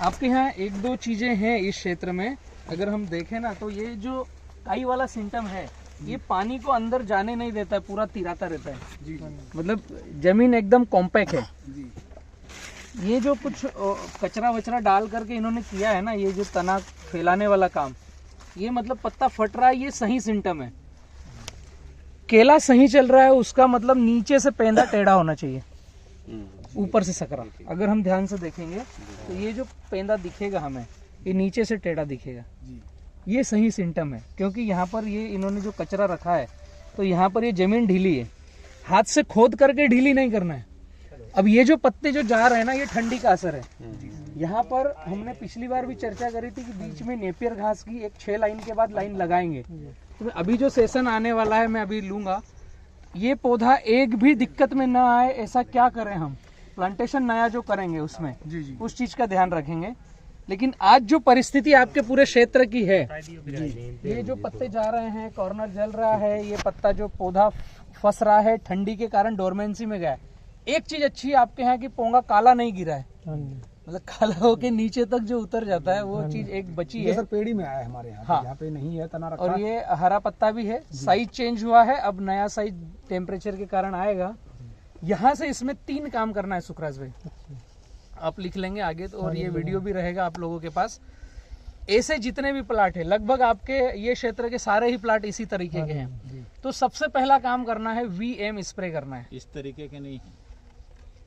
आपके यहाँ एक दो चीजें हैं इस क्षेत्र में, अगर हम देखें ना तो ये जो काई वाला सिस्टम है ये पानी को अंदर जाने नहीं देता है, पूरा तिराता रहता है जी। मतलब जमीन एकदम कॉम्पैक्ट है जी। ये जो कुछ कचरा वचरा डाल करके इन्होंने किया है ना, ये जो तना फैलाने वाला काम, ये मतलब पत्ता फट रहा है, ये सही सिम्टम है। केला सही चल रहा है, उसका मतलब नीचे से पेंदा टेढ़ा होना चाहिए, ऊपर से सकरा। अगर हम ध्यान से देखेंगे तो ये जो पेंदा दिखेगा हमें, ये नीचे से टेढ़ा दिखेगा, ये सही सिम्टम है। क्योंकि यहाँ पर ये इन्होंने जो कचरा रखा है तो यहाँ पर ये जमीन ढीली है, हाथ से खोद करके ढीली नहीं करना है। अब ये जो पत्ते जो जा रहे हैं ना, ये ठंडी का असर है। यहाँ पर हमने पिछली बार भी चर्चा करी थी कि बीच में नेपियर घास की एक 6 लाइन के बाद लाइन लगाएंगे। तो अभी जो सेशन आने वाला है मैं अभी लूंगा, ये पौधा एक भी दिक्कत में ना आए ऐसा क्या करें हम, प्लांटेशन नया जो करेंगे उसमें उस चीज का ध्यान रखेंगे। लेकिन आज जो परिस्थिति आपके पूरे क्षेत्र की है, ये जो पत्ते जा रहे हैं, कॉर्नर जल रहा है, ये पत्ता जो पौधा फंस रहा है ठंडी के कारण डोरमेंसी में गया है। एक चीज अच्छी है आपके यहाँ की पोंगा काला नहीं गिरा है, मतलब काला होके नीचे तक जो उतर जाता है वो चीज एक बची है। सर पेड़ी में आया है हमारे यहाँ, यहाँ पे नहीं है, तना रखा। और ये हरा पत्ता भी है, साइज चेंज हुआ है, अब नया साइज टेम्परेचर के कारण आएगा। यहाँ से इसमें 3 काम करना है सुखराज भाई, आप लिख लेंगे आगे तो, और ये वीडियो भी रहेगा आप लोगों के पास। ऐसे जितने भी प्लाट है, लगभग आपके ये क्षेत्र के सारे ही प्लाट इसी तरीके के हैं। तो सबसे पहला काम करना है VM स्प्रे करना है। इस तरीके के नहीं,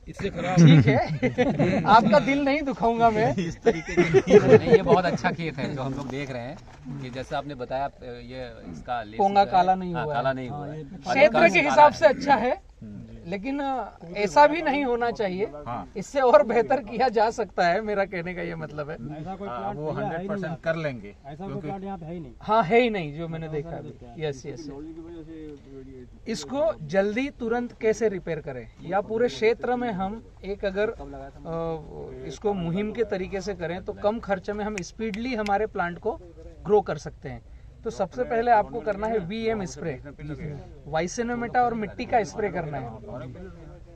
इससे खराब ठीक है आपका दिल नहीं दुखाऊंगा मैं। इस तरीके के नहीं, ये बहुत अच्छा खेत है जो हम लोग देख रहे हैं कि जैसे आपने बताया, ये इसका पोंगा काला नहीं हुआ, काला नहीं हुआ है। क्षेत्र के हिसाब से अच्छा है, लेकिन ऐसा भी नहीं होना चाहिए। इससे और बेहतर किया जा सकता है, मेरा कहने का ये मतलब है। वो 100% कर लेंगे, ऐसा कोई प्लाट यहाँ पे है ही नहीं। हाँ है ही नहीं जो मैंने देखा है। Yes yes. इसको जल्दी तुरंत कैसे रिपेयर करें, या पूरे क्षेत्र में हम एक अगर इसको मुहिम के तरीके से करें तो कम खर्चे में हम स्पीडली हमारे प्लांट को ग्रो कर सकते हैं। तो सबसे पहले आपको करना है VM स्प्रे, वाइसेनोमेटा और मिट्टी का स्प्रे करना है।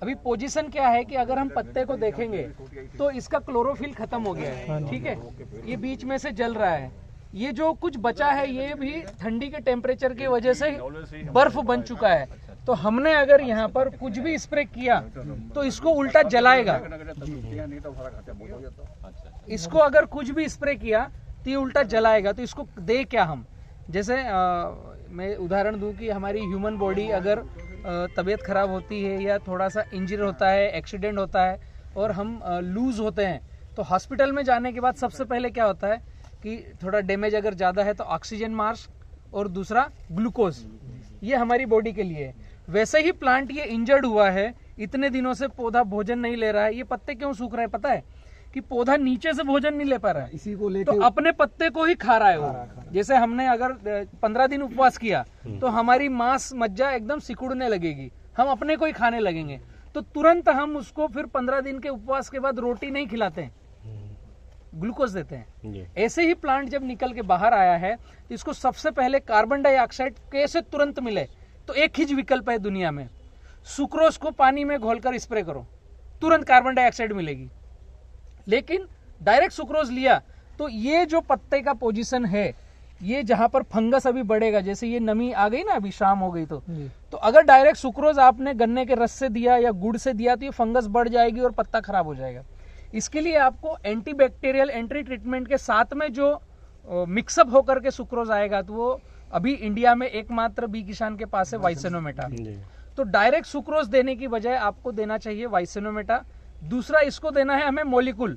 अभी पोजीशन क्या है कि अगर हम पत्ते को देखेंगे तो इसका क्लोरोफिल खत्म हो गया है, ठीक है, ये बीच में से जल रहा है। ये जो कुछ बचा है ये भी ठंडी के टेम्परेचर की वजह से बर्फ बन चुका है। तो हमने अगर यहाँ पर कुछ भी स्प्रे किया तो इसको उल्टा जलाएगा। इसको अगर कुछ भी स्प्रे किया तो ये उल्टा जलाएगा। तो इसको दे क्या हम, जैसे मैं उदाहरण दूं कि हमारी ह्यूमन बॉडी अगर तबीयत खराब होती है या थोड़ा सा इंजर होता है, एक्सीडेंट होता है और हम लूज होते हैं, तो हॉस्पिटल में जाने के बाद सबसे पहले क्या होता है कि थोड़ा डैमेज अगर ज़्यादा है तो ऑक्सीजन मास्क और दूसरा ग्लूकोज, ये हमारी बॉडी के लिए है। वैसे ही प्लांट ये इंजर्ड हुआ है, इतने दिनों से पौधा भोजन नहीं ले रहा है। ये पत्ते क्यों सूख रहे हैं पता है, कि पौधा नीचे से भोजन नहीं ले पा रहा है, इसी को लेके तो अपने पत्ते को ही खा रहा है वो। जैसे हमने अगर 15 दिन उपवास किया तो हमारी मांस मज्जा एकदम सिकुड़ने लगेगी, हम अपने को ही खाने लगेंगे। तो तुरंत हम उसको फिर 15 दिन के उपवास के बाद रोटी नहीं खिलाते हैं, ग्लूकोज देते हैं। ऐसे ही प्लांट जब निकल के बाहर आया है तो इसको सबसे पहले कार्बन डाइऑक्साइड कैसे तुरंत मिले, तो एक ही विकल्प है दुनिया में, सुक्रोज को पानी में घोलकर स्प्रे करो, तुरंत कार्बन डाइऑक्साइड मिलेगी। लेकिन डायरेक्ट सुक्रोज लिया तो ये जो पत्ते का पोजीशन है, ये जहां पर फंगस अभी बढ़ेगा, जैसे ये नमी आ गई ना, अभी शाम हो गई तो अगर डायरेक्ट सुक्रोज आपने गन्ने के रस से दिया या गुड़ से दिया तो ये फंगस बढ़ जाएगी और पत्ता खराब हो जाएगा। इसके लिए आपको एंटीबैक्टीरियल एंट्री ट्रीटमेंट के साथ में जो मिक्सअप होकर के सुक्रोज आएगा, तो वो अभी इंडिया में एकमात्र बी किसान के पास है, वाइसेनोमेटा। तो डायरेक्ट सुक्रोज देने की बजाय आपको देना चाहिए वाइसेनोमेटा। दूसरा इसको देना है हमें मोलिकुल,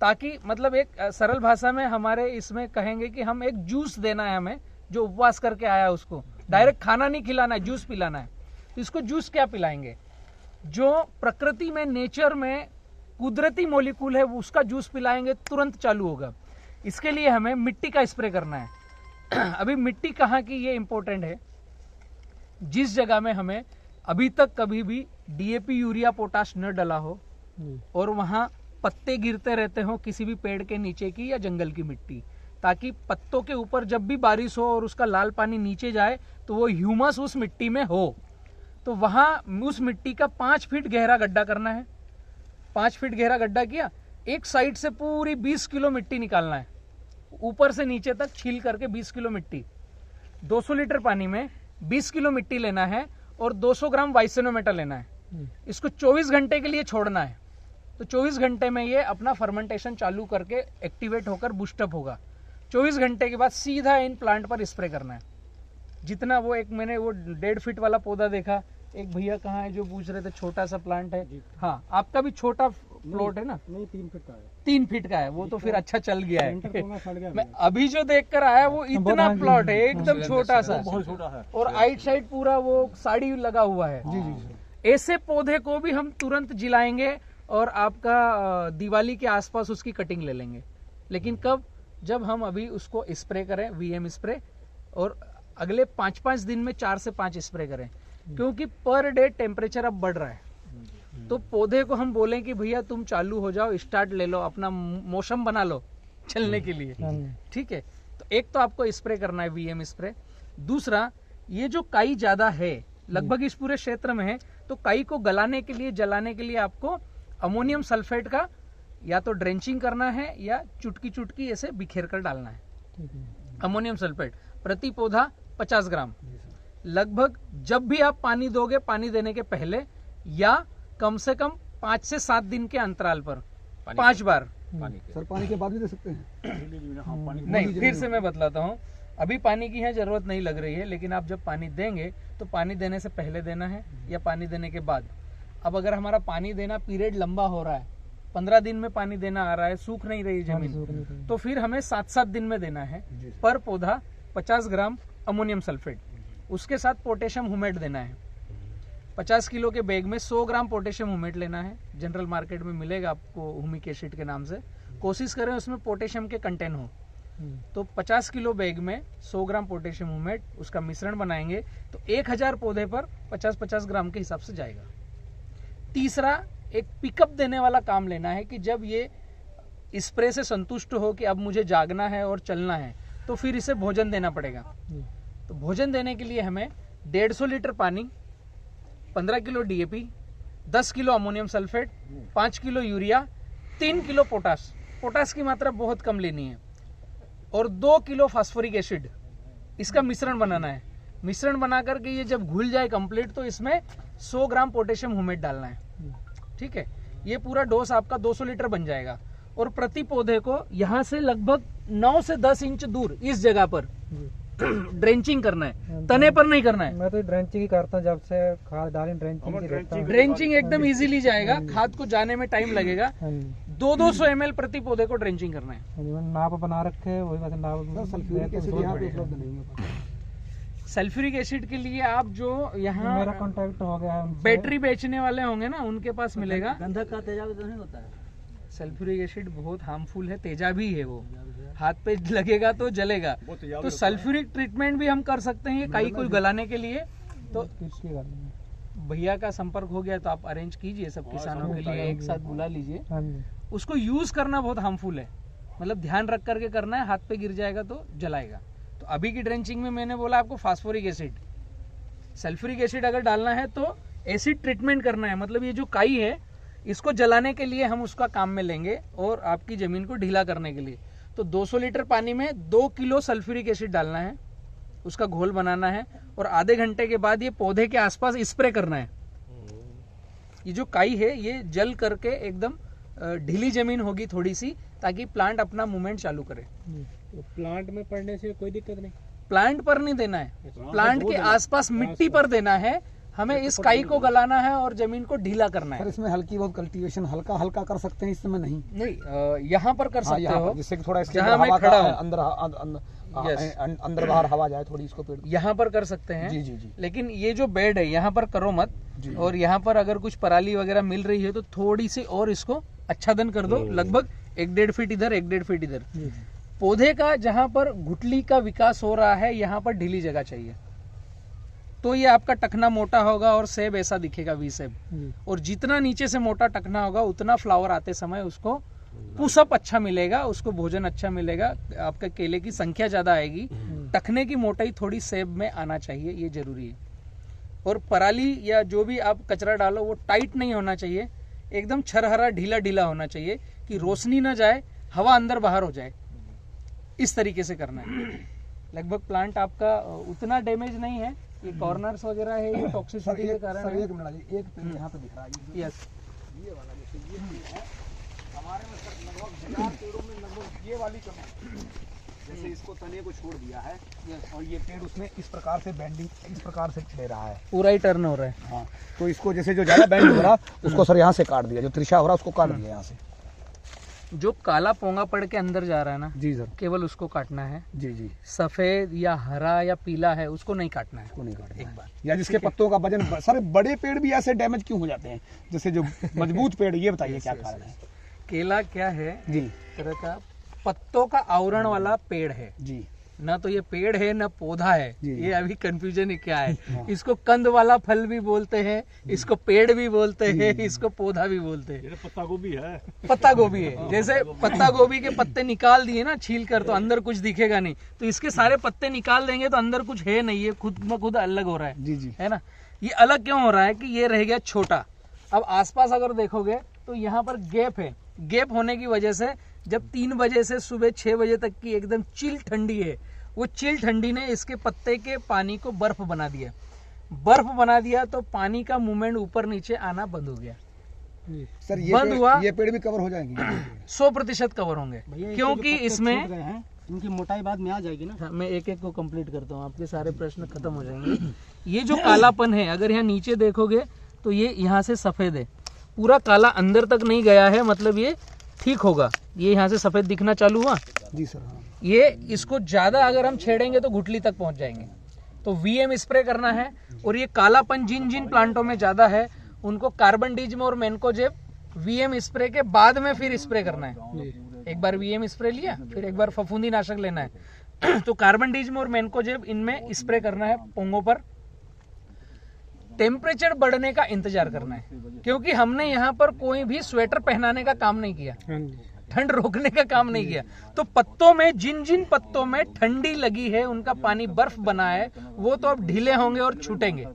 ताकि मतलब एक सरल भाषा में हमारे इसमें कहेंगे कि हम एक जूस देना है हमें, जो उपवास करके आया उसको डायरेक्ट खाना नहीं खिलाना है, जूस पिलाना है। तो इसको जूस क्या पिलाएंगे, जो प्रकृति में नेचर में कुदरती मोलिकुल है उसका जूस पिलाएंगे, तुरंत चालू होगा। इसके लिए हमें मिट्टी का स्प्रे करना है। अभी मिट्टी कहाँ की, ये इंपॉर्टेंट है। जिस जगह में हमें अभी तक कभी भी DAP यूरिया पोटाश न डला हो और वहां पत्ते गिरते रहते हो किसी भी पेड़ के नीचे की या जंगल की मिट्टी, ताकि पत्तों के ऊपर जब भी बारिश हो और उसका लाल पानी नीचे जाए तो वो ह्यूमस उस मिट्टी में हो, तो वहां उस मिट्टी का 5 फीट गहरा गड्ढा करना है। 5 फीट गहरा गड्ढा किया, एक साइड से पूरी 20 किलो मिट्टी निकालना है, ऊपर से नीचे तक छील करके 20 किलो मिट्टी। 200 लीटर पानी में 20 किलो मिट्टी लेना है और 200 ग्राम वाइसेनोमेटा लेना है। इसको 24 घंटे के लिए छोड़ना है। तो 24 घंटे में ये अपना फर्मेंटेशन चालू करके एक्टिवेट होकर बूस्टअप होगा। 24 घंटे के बाद सीधा इन प्लांट पर स्प्रे करना है। जितना वो एक मैंने वो 1.5 फीट वाला पौधा देखा, एक भैया कहाँ है जो पूछ रहे थे छोटा सा प्लांट है। हाँ, आपका भी छोटा प्लॉट है ना? नहीं 3 फीट का है। 3 फीट का है, वो तो फिर अच्छा चल गया सेंटर है। तो मैं सड़ गया मैं अभी जो देख कर आया वो इतना प्लॉट है, एकदम छोटा सा, बहुत छोटा है। और आइट साइड पूरा वो साड़ी लगा हुआ है। जी जी ऐसे पौधे को भी हम तुरंत जिलाएंगे और आपका दिवाली के आसपास उसकी कटिंग ले लेंगे। लेकिन कब? जब हम अभी उसको स्प्रे करें, वीएम स्प्रे, और अगले 5-5 दिन में 4 से 5 स्प्रे करें, क्योंकि पर डे टेम्परेचर अब बढ़ रहा है। तो पौधे को हम बोलें कि भैया तुम चालू हो जाओ, स्टार्ट ले लो, अपना मौसम बना लो चलने के लिए। ठीक है, तो एक तो आपको स्प्रे करना है वीएम स्प्रे। दूसरा, ये जो काई ज्यादा है लगभग इस पूरे क्षेत्र में है, तो काई को गलाने के लिए, जलाने के लिए आपको अमोनियम सल्फेट का या तो ड्रेंचिंग करना है या चुटकी चुटकी ऐसे बिखेर कर डालना है। अमोनियम सल्फेट प्रति पौधा 50 ग्राम लगभग। जब भी आप पानी दोगे, पानी देने के पहले या कम से कम 5 से 7 दिन के अंतराल पर 5 बार। सर पानी के बाद भी दे सकते हैं? नहीं, फिर से मैं बतलाता हूँ। अभी पानी की यहाँ जरूरत नहीं लग रही है, लेकिन आप जब पानी देंगे तो पानी देने से पहले देना है या पानी देने के बाद। अब अगर हमारा पानी देना पीरियड लंबा हो रहा है, 15 दिन में पानी देना आ रहा है, सूख नहीं रही जमीन, तो फिर हमें 7-7 दिन में देना है। पर पौधा 50 ग्राम अमोनियम सल्फेट, उसके साथ पोटेशियम हुमेट देना है। 50 किलो के बैग में 100 ग्राम पोटेशियम हुमेट लेना है। जनरल मार्केट में मिलेगा आपको हुमिक एसिड के नाम से। कोशिश करें उसमें पोटेशियम के कंटेंट हो। तो 50 किलो बैग में 100 ग्राम पोटेशियम हुमेट, उसका मिश्रण बनाएंगे तो 1000 पौधे पर 50-50 ग्राम के हिसाब से जाएगा। तीसरा, एक पिकअप देने वाला काम लेना है कि जब ये स्प्रे से संतुष्ट हो कि अब मुझे जागना है और चलना है, तो फिर इसे भोजन देना पड़ेगा। तो भोजन देने के लिए हमें 150 लीटर पानी, 15 kilo DAP, 10 kilo ammonium sulphate, 5 kilo urea, 3 kilo potash, potash की मात्रा बहुत कम लेनी है, और 2 किलो फास्फोरिक एसिड, इसका मिश्रण बनाना है। मिश्रण बना करके ये जब घुल जाए कंप्लीट, तो इसमें 100 ग्राम पोटेशियम हुमेट डालना है। ठीक है, ये पूरा डोज आपका 200 लीटर बन जाएगा। और प्रति पौधे को यहाँ से लगभग 9 से 10 इंच दूर इस जगह पर ड्रेंचिंग करना है, तने पर नहीं करना है। मैं तो ड्रेंचिंग ही करता हूँ, जब से खाद डाली ड्रेंचिंग एकदम इजीली जाएगा, खाद को जाने में टाइम लगेगा। 200 ml प्रति पौधे को ड्रेंचिंग करना है। नाप बना रखे वही वैसे नाप। सल्फ्यूरिक एसिड के लिए आप जो यहाँ मेरा कांटेक्ट हो गया है, बैटरी बेचने वाले होंगे ना, उनके पास मिलेगा। गंधक का तेजाब तो नहीं होता है? सल्फ्यूरिक एसिड बहुत हार्मफुल है, तेजाबी है, वो हाथ पे लगेगा तो जलेगा। तो सल्फ्यूरिक ट्रीटमेंट भी हम कर सकते हैं काई को गलाने के लिए। तो भैया का संपर्क हो गया तो आप अरेंज कीजिए, सब किसानों के लिए एक साथ बुला लीजिए। उसको यूज करना बहुत हार्मफुल है, मतलब ध्यान रख करके करना है, हाथ पे गिर जाएगा तो जलाएगा। तो अभी की ड्रेंचिंग में मैंने बोला आपको फास्फोरिक एसिड, सल्फ्यूरिक एसिड अगर डालना है तो एसिड ट्रीटमेंट करना है, मतलब ये जो काई है इसको जलाने के लिए हम उसका काम में लेंगे और आपकी जमीन को ढीला करने के लिए। तो 200 लीटर पानी में 2 किलो सल्फ्यूरिक एसिड डालना है, उसका घोल बनाना है और आधे घंटे के बाद ये पौधे के आसपास स्प्रे करना है। ये जो काई है ये जल करके एकदम ढीली जमीन होगी थोड़ी सी, ताकि प्लांट अपना मूवमेंट चालू करे। तो प्लांट में पड़ने से कोई दिक्कत नहीं? प्लांट पर नहीं देना है, प्लांट के आसपास मिट्टी पर देना है। हमें इस काई को गलाना है और जमीन को ढीला करना है। सर इसमें हल्की बहुत कल्टीवेशन हल्का हल्का कर सकते हैं, इस समय नहीं, यहाँ पर कर सकते हो, जिससे कि थोड़ा इसके जहाँ मैं खड़ा हूँ अंदर बाहर हवा जाए थोड़ी, इसको पेड़ यहाँ पर कर सकते हैं। जी जी जी। लेकिन ये जो बेड है यहाँ पर करो मत, और यहाँ पर अगर कुछ पराली वगैरह मिल रही है तो थोड़ी सी और इसको आच्छादन कर दो, लगभग 1-1.5 फीट इधर, 1-1.5 फीट इधर। पौधे का जहाँ पर गुठली का विकास हो रहा है यहाँ पर ढीली जगह चाहिए, तो ये आपका टखना मोटा होगा और सेब ऐसा दिखेगा, वी सेब। और जितना नीचे से मोटा टखना होगा उतना फ्लावर आते समय उसको पुशअप अच्छा मिलेगा, उसको भोजन अच्छा मिलेगा, आपका केले की संख्या ज्यादा आएगी। टखने की मोटाई थोड़ी सेब में आना चाहिए, ये जरूरी है। और पराली या जो भी आप कचरा डालो वो टाइट नहीं होना चाहिए, एकदम छरहरा ढीला ढीला होना चाहिए कि रोशनी ना जाए, हवा अंदर बाहर हो जाए, इस तरीके से करना है। लगभग प्लांट आपका उतना डैमेज नहीं है, ये कॉर्नर्स वगैरह है, ये टॉक्सिसिटी के कारण है। एक मिनट जी, एक पेड़ यहाँ पे दिख रहा है यस, ये वाला, जैसे ये भी है हमारे में सर लगभग 1000 पेड़ों में लगभग ये वाली कमी, जैसे इसको तने को छोड़ दिया है और ये पेड़ उसमें इस प्रकार से बेंडिंग इस प्रकार से ले रहा है, पूरा ही टर्न हो रहा है। हाँ, तो इसको जैसे जो ज्यादा बेंड हो रहा उसको सर यहाँ से काट दिया, जो त्रिशा हो रहा उसको काट दिया यहाँ से। जो काला पोंगा पड़ के अंदर जा रहा है ना, जी सर, केवल उसको काटना है। जी जी, सफेद या हरा या पीला है उसको नहीं काटना है, उसको नहीं काटना एक है। बार। या जिसके पत्तों का वजन सर बड़े पेड़ भी ऐसे डैमेज क्यों हो जाते हैं, जैसे जो मजबूत पेड़, ये बताइए क्या कारण है? केला क्या है, जी तरह का पत्तों का आवरण वाला पेड़ है, जी, ना तो ये पेड़ है ना पौधा है। जी। ये अभी कंफ्यूजन ही क्या है। इसको कंद वाला फल भी बोलते हैं, इसको पेड़ भी बोलते हैं, इसको पौधा भी बोलते हैं। पत्ता गोभी है, पत्ता गोभी है। जैसे पत्ता गोभी के पत्ते निकाल दिए ना छील कर, तो अंदर कुछ दिखेगा नहीं, तो इसके सारे पत्ते निकाल देंगे तो अंदर कुछ है नहीं, ये खुद में खुद अलग हो रहा है। जी जी, है ना। ये अलग क्यों हो रहा है कि ये रह गया छोटा। अब आसपास अगर देखोगे तो यहाँ पर गैप है। गैप होने की वजह से जब 3 बजे से सुबह 6 बजे तक की एकदम चिल ठंडी है, वो चिल ठंडी ने इसके पत्ते के पानी को बर्फ बना दिया। बर्फ बना दिया तो पानी का मूवमेंट ऊपर नीचे आना बंद हो गया। सर बंद हुआ, ये पेड़ भी कवर हो जाएंगे 100% कवर होंगे, क्योंकि इसमें इनकी मोटाई बाद में आ जाएगी ना। हाँ, मैं एक एक को कंप्लीट करता हूँ, आपके सारे प्रश्न खत्म हो जाएंगे। ये जो कालापन है, अगर यहाँ नीचे देखोगे तो ये यहाँ से सफेद है, पूरा काला अंदर तक नहीं गया है, मतलब ये ठीक होगा। ये यहाँ से सफेद दिखना चालू हुआ। जी सर, हाँ। ये इसको ज्यादा अगर हम छेड़ेंगे तो घुटली तक पहुंच जाएंगे, तो वीएम स्प्रे करना है। और ये कालापन जिन जिन प्लांटों में ज्यादा है उनको कार्बनडिज्म और मैनकोजेब वीएम स्प्रे के बाद में फिर स्प्रे करना है। एक बार वीएम स्प्रे लिया, फिर एक बार फफूंदी नाशक लेना है। तो कार्बनडिज्म और मैनकोजेब इनमें स्प्रे करना है पोंगों पर। टेम्परेचर बढ़ने का इंतजार करना है, क्योंकि हमने यहाँ पर कोई भी स्वेटर पहनाने का काम नहीं किया, ठंड रोकने का काम नहीं किया। तो पत्तों में जिन जिन पत्तों में ठंडी लगी है उनका पानी बर्फ बना है, वो तो अब ढीले होंगे और छूटेंगे,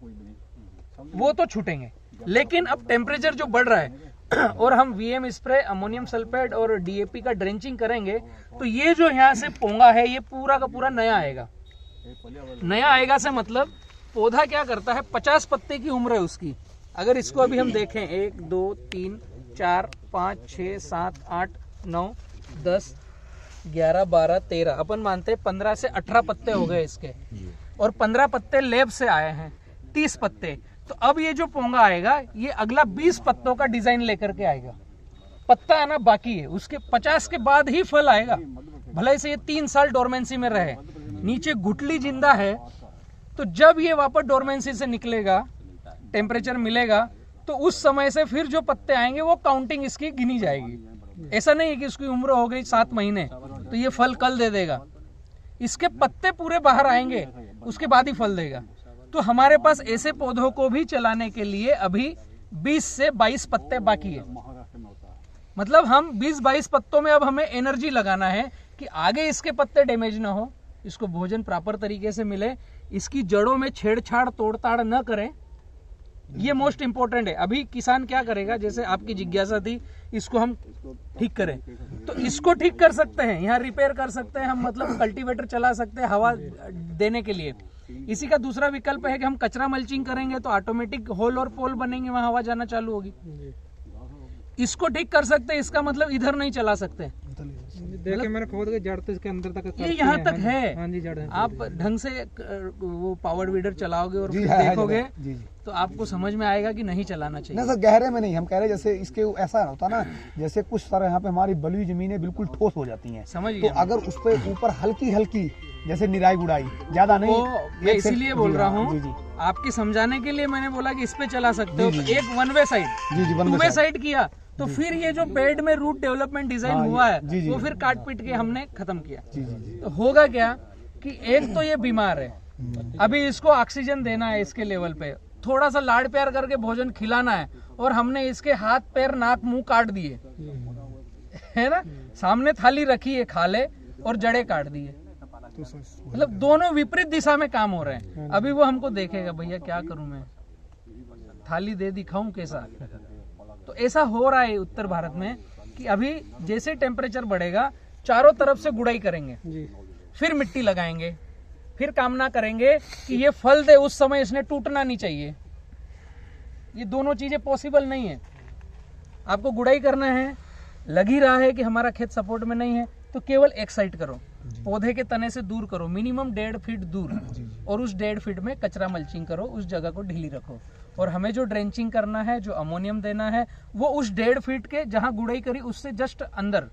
वो तो छूटेंगे। लेकिन अब टेम्परेचर जो बढ़ रहा है और हम वीएम स्प्रे, अमोनियम सल्फेट और डीएपी का ड्रेंचिंग करेंगे, तो ये जो यहाँ से पोंगा है ये पूरा का पूरा नया आएगा। नया आएगा से मतलब पौधा क्या करता है, 50 पत्ते की उम्र है उसकी। अगर इसको अभी हम देखें 1 2 3 4 5 6 7 8 9 10 11 12 13, अपन मानते हैं 15 से 18 पत्ते हो गए इसके, और 15 पत्ते लेब से आए हैं, 30 पत्ते। तो अब ये जो पोंगा आएगा ये अगला 20 पत्तों का डिजाइन लेकर के आएगा। पत्ता आना बाकी है, उसके 50 के बाद ही फल आएगा। भले से ये 3 साल डोरमेंसी में रहे, नीचे गुठली जिंदा है, तो जब ये वापस डोरमेंसी से निकलेगा, टेम्परेचर मिलेगा, तो उस समय से फिर जो पत्ते आएंगे वो काउंटिंग इसकी गिनी जाएगी। ऐसा नहीं है कि उसकी उम्र हो गई 7 महीने तो ये फल कल दे देगा। इसके पत्ते पूरे बाहर आएंगे, उसके बाद ही फल देगा। तो हमारे पास ऐसे पौधों को भी चलाने के लिए अभी 20 से 22 पत्ते बाकी है। मतलब हम 20-22 पत्तों में अब हमें एनर्जी लगाना है कि आगे इसके पत्ते डैमेज ना हो, इसको भोजन प्रॉपर तरीके से मिले, इसकी जड़ों में छेड़छाड़ तोड़ताड़ न करें। ये मोस्ट इंपोर्टेंट है। अभी किसान क्या करेगा, जैसे आपकी जिज्ञासा थी इसको हम ठीक करें, तो इसको ठीक कर सकते हैं, यहाँ रिपेयर कर सकते हैं हम, मतलब कल्टीवेटर चला सकते हैं हवा देने के लिए। इसी का दूसरा विकल्प है कि हम कचरा मल्चिंग करेंगे तो ऑटोमेटिक होल और पोल बनेंगे, वहां हवा जाना चालू होगी। इसको ठीक कर सकते हैं, इसका मतलब इधर नहीं चला सकते। देखिए मैंने खोद के जड़ तो इसके अंदर तक ये यहाँ तक है। हाँ जी, जड़ है। आप ढंग से वो पावर वीडर चलाओगे और जी, फिर है, देखोगे जी, जी। तो आपको समझ में आएगा कि नहीं चलाना नहीं चाहिए। सर, गहरे में नहीं, हम कह रहे जैसे इसके ऐसा होता ना, जैसे कुछ सारे यहाँ पे हमारी बलुई जमीनें बिल्कुल ठोस हो जाती हैं, समझ तो गया। अगर उस पे ऊपर हल्की हल्की जैसे निराई गुड़ाई ज्यादा नहीं, वो मैं इसीलिए बोल रहा जी, हूँ, जी। आपके समझाने के लिए मैंने बोला कि इस पे चला सकते हो। जी, तो जी। एक वन वे साइड, जी जी, 1 टू वे वे साइड। साइड किया, तो फिर ये जो बेड में रूट डेवलपमेंट डिजाइन हाँ, हुआ जी, जी। है वो फिर काट पीट के हमने खत्म किया। जी जी जी, तो होगा क्या कि एक तो ये बीमार है, अभी इसको ऑक्सीजन देना है, इसके लेवल पे थोड़ा सा लाड़ प्यार करके भोजन खिलाना है, और हमने इसके हाथ पैर नाक मुंह काट दिए है ना, सामने थाली रखी है, खा ले, और जड़े काट दिए। मतलब दोनों विपरीत दिशा में काम हो रहे हैं। अभी वो हमको देखेगा, भैया क्या करूं मैं, थाली दे दिखाऊं कैसा, तो ऐसा हो रहा है उत्तर भारत में कि अभी जैसे टेम्परेचर बढ़ेगा चारों तरफ से गुड़ाई करेंगे, फिर मिट्टी लगाएंगे, फिर कामना करेंगे कि ये फल दे, उस समय इसने टूटना नहीं चाहिए। ये दोनों चीजें पॉसिबल नहीं है। आपको गुड़ाई करना है, लग ही रहा है कि हमारा खेत सपोर्ट में नहीं है, तो केवल एक साइड करो, पौधे के तने से दूर करो, मिनिमम 1.5 फीट दूर, और उस 1.5 फीट में कचरा मल्चिंग करो, उस जगह को ढीली रखो। और हमें जो ड्रेंचिंग करना है, जो अमोनियम देना है, वो उस 1.5 फीट के जहां गुड़ाई करी उससे जस्ट अंदर,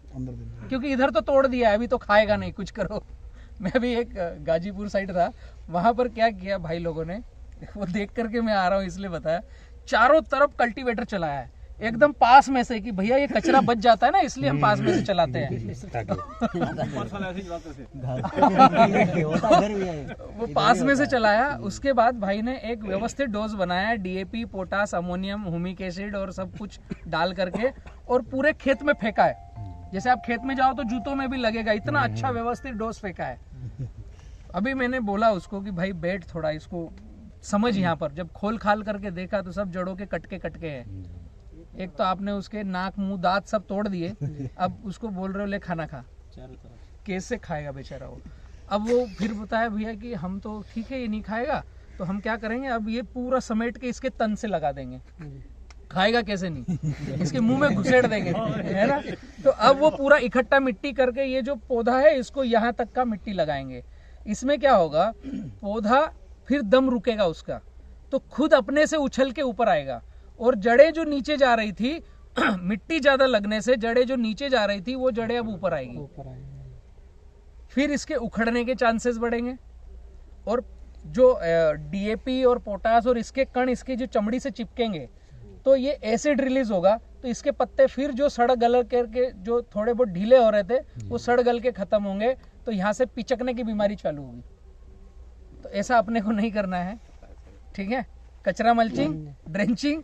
क्योंकि इधर तो तोड़ दिया है, अभी तो खाएगा नहीं, कुछ करो। मैं अभी एक गाजीपुर साइड था, वहां पर क्या किया भाई लोगों ने, वो देख करके मैं आ रहा हूँ इसलिए बताया, चारों तरफ कल्टीवेटर चलाया है एकदम पास में से, कि भैया ये कचरा बच जाता है ना, इसलिए हम पास में से चलाते हैं। वो पास में से चलाया। उसके बाद भाई ने एक व्यवस्थित डोज बनाया, DAP, potash, ammonium, humic acid और सब कुछ डाल करके, और पूरे खेत में फेंका है। जैसे आप खेत में जाओ तो जूतों में भी लगेगा, इतना अच्छा व्यवस्थित डोज फेंका है। अभी मैंने बोला उसको कि भाई बैठ थोड़ा, इसको समझ। यहाँ पर जब खोल खाल करके देखा तो सब जड़ों के कटके हैं। एक तो आपने उसके नाक, मुंह, दांत सब तोड़ दिए, अब उसको बोल रहे हो ले खाना खा, कैसे खाएगा बेचारा वो। अब वो फिर बताया भैया कि हम तो ठीक है, ये नहीं खाएगा, तो हम क्या करेंगे, अब ये पूरा समेट के इसके तन से लगा देंगे, खाएगा कैसे नहीं, इसके मुंह में घुसेड़ देंगे, है ना। तो अब वो पूरा इकट्ठा मिट्टी करके, ये जो पौधा है इसको यहाँ तक का मिट्टी लगाएंगे। इसमें क्या होगा, पौधा फिर दम रुकेगा उसका, तो खुद अपने से उछल के ऊपर आएगा, और जड़ें जो नीचे जा रही थी मिट्टी ज्यादा लगने से जड़ें जो नीचे जा रही थी वो जड़ें अब ऊपर आएगी, फिर इसके उखड़ने के चांसेस बढ़ेंगे, और जो डीएपी और पोटास और इसके कण इसके जो चमड़ी से चिपकेंगे तो ये एसिड रिलीज होगा, तो इसके पत्ते फिर जो सड़ गल करके जो थोड़े बहुत ढीले हो रहे थे वो सड़ गल के खत्म होंगे, तो यहाँ से पिचकने की बीमारी चालू होगी। तो ऐसा अपने को नहीं करना है, ठीक है। कचरा मल्चिंग, ड्रेंचिंग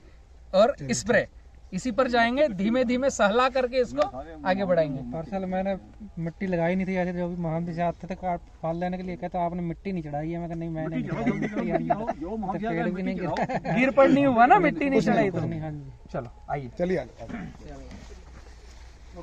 और स्प्रे, इसी पर जाएंगे, धीमे धीमे सहला करके इसको आगे बढ़ाएंगे। पार्सल मैंने मिट्टी लगाई नहीं थी, ऐसे जो भी महान से आते थे काट पाल लेने के लिए, कहते आपने मिट्टी नहीं चढ़ाई है। मैं कहा नहीं, मैंने पेड़ भी नहीं गिरा, गिर पड़ नहीं हुआ ना, मिट्टी नहीं चढ़ाई तो। हाँ जी, चलो आइए, चलिए।